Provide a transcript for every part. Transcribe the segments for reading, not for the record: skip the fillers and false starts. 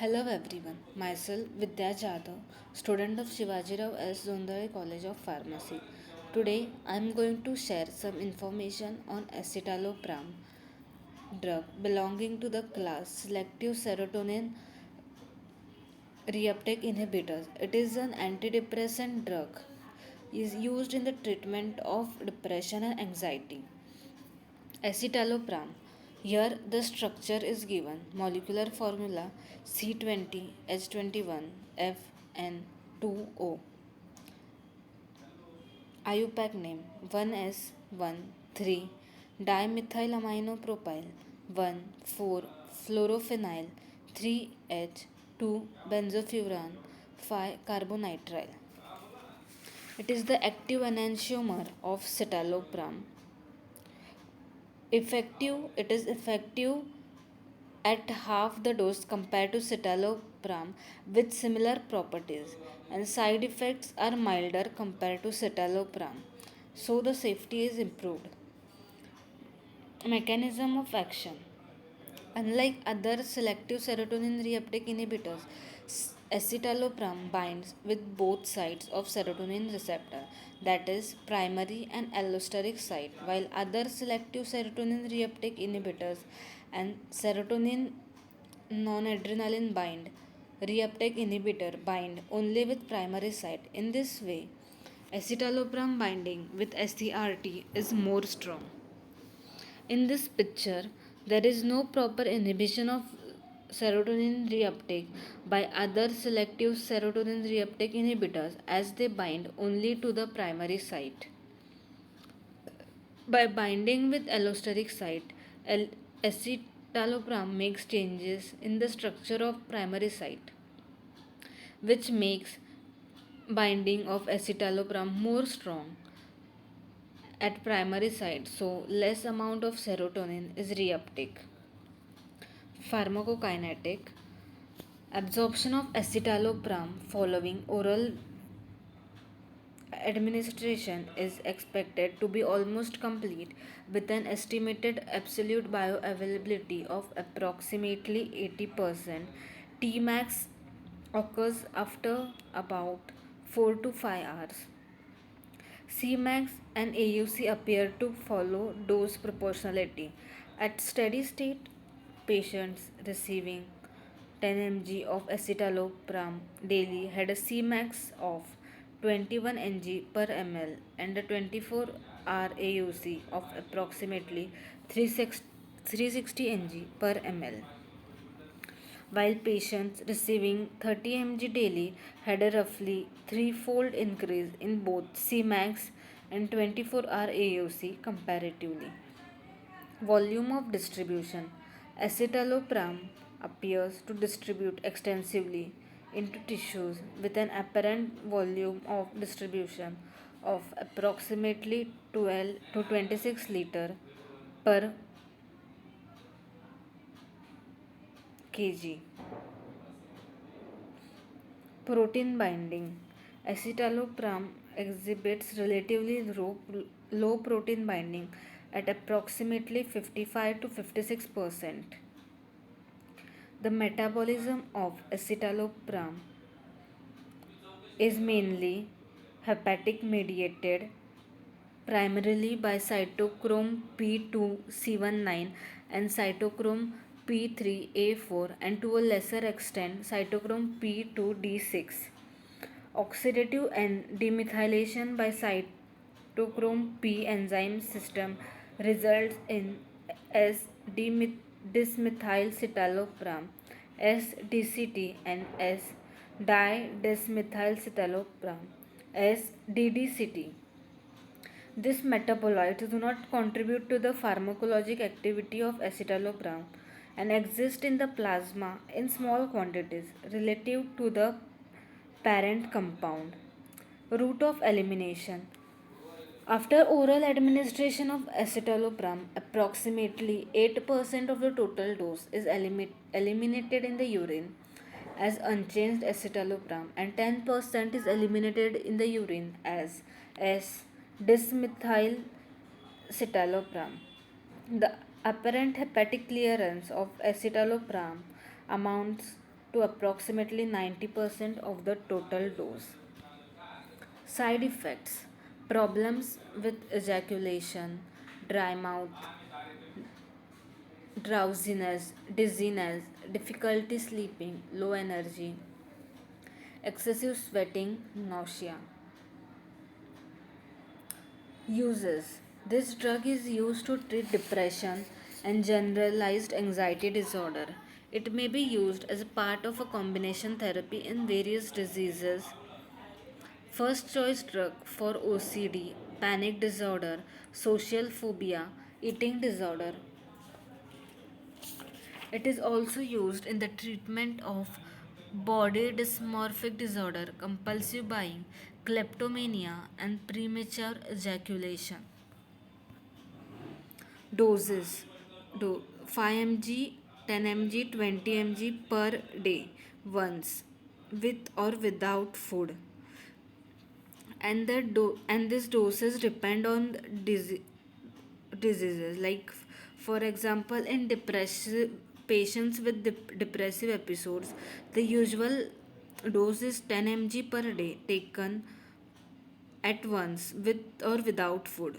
Hello everyone, myself Vidya Jadhav, student of Shivaji Rao S. Zondare College of Pharmacy. Today I am going to share some information on escitalopram drug belonging to the class selective serotonin reuptake inhibitors. It is an antidepressant drug is used in the treatment of depression and anxiety. Escitalopram. Here the structure is given. Molecular formula C20H21FN2O. IUPAC name 1S13 dimethylamino propyl 1,4 fluorophenyl 3H2 benzofuran 5 carbonitrile. It is the active enantiomer of citalopram. It is effective at half the dose compared to citalopram with similar properties, and side effects are milder compared to citalopram, so the safety is improved. Mechanism of action: unlike other selective serotonin reuptake inhibitors, escitalopram binds with both sides of serotonin receptor, that is primary and allosteric site, while other selective serotonin reuptake inhibitors and serotonin non-adrenaline reuptake inhibitor bind only with primary site. In this way, escitalopram binding with SCRT is more strong. In this picture, there is no proper inhibition of serotonin reuptake by other selective serotonin reuptake inhibitors as they bind only to the primary site. By binding with allosteric site, escitalopram makes changes in the structure of primary site, which makes binding of escitalopram more strong at primary site, so less amount of serotonin is reuptake. Pharmacokinetic: absorption of escitalopram following oral administration is expected to be almost complete with an estimated absolute bioavailability of approximately 80%. Tmax occurs after about 4 to 5 hours. Cmax and AUC appear to follow dose proportionality. At steady state, patients receiving 10 mg of escitalopram daily had a Cmax of 21 mg per ml and a 24-hour AUC of approximately 360 mg per ml, while patients receiving 30 mg daily had a roughly threefold increase in both Cmax and 24-hour AUC comparatively. Volume of distribution: escitalopram appears to distribute extensively into tissues with an apparent volume of distribution of approximately 12 to 26 liter per kg. Protein binding: escitalopram exhibits relatively low protein binding at approximately 55 to 56%. The metabolism of escitalopram is mainly hepatic mediated, primarily by cytochrome P2C19 and cytochrome P3A4, and to a lesser extent cytochrome P2D6. Oxidative and demethylation by cytochrome P enzyme system results in S-dismethylcitalopram, SDCT, and S-didesmethylcitalopram, SDDCT. These metabolites do not contribute to the pharmacologic activity of escitalopram and exist in the plasma in small quantities relative to the parent compound. Route of elimination: after oral administration of escitalopram, approximately 8% of the total dose is eliminated in the urine as unchanged escitalopram, and 10% is eliminated in the urine as S-dismethyl citalopram. The apparent hepatic clearance of escitalopram amounts to approximately 90% of the total dose. Side effects: problems with ejaculation, dry mouth, drowsiness, dizziness, difficulty sleeping, low energy, excessive sweating, nausea. Uses: this drug is used to treat depression and generalized anxiety disorder. It may be used as a part of a combination therapy in various diseases. First choice drug for OCD, panic disorder, social phobia, eating disorder. It is also used in the treatment of body dysmorphic disorder, compulsive buying, kleptomania, and premature ejaculation. Doses: 5 mg, 10 mg, 20 mg per day once, with or without food. And these doses depend on diseases, like for example in depressive patients with depressive episodes, the usual dose is 10 mg per day taken at once with or without food.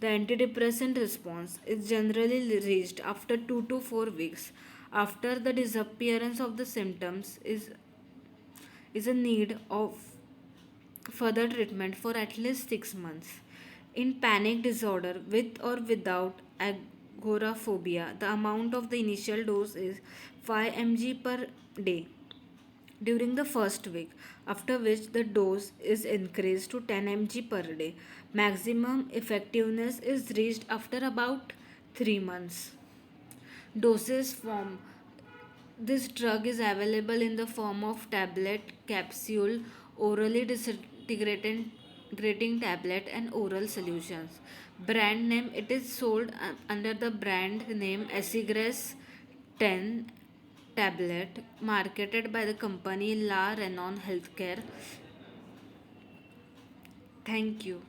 The antidepressant response is generally reached after 2 to 4 weeks after the disappearance of the symptoms. Is a need of further treatment for at least 6 months. In panic disorder with or without agoraphobia, the amount of the initial dose is 5 mg per day during the first week, after which the dose is increased to 10 mg per day. Maximum effectiveness is reached after about 3 months. Doses form: this drug is available in the form of tablet, capsule, orally disintegrating tablet, and oral solutions. Brand name: it is sold under the brand name Esigress 10 tablet, marketed by the company La Renon Healthcare. Thank you.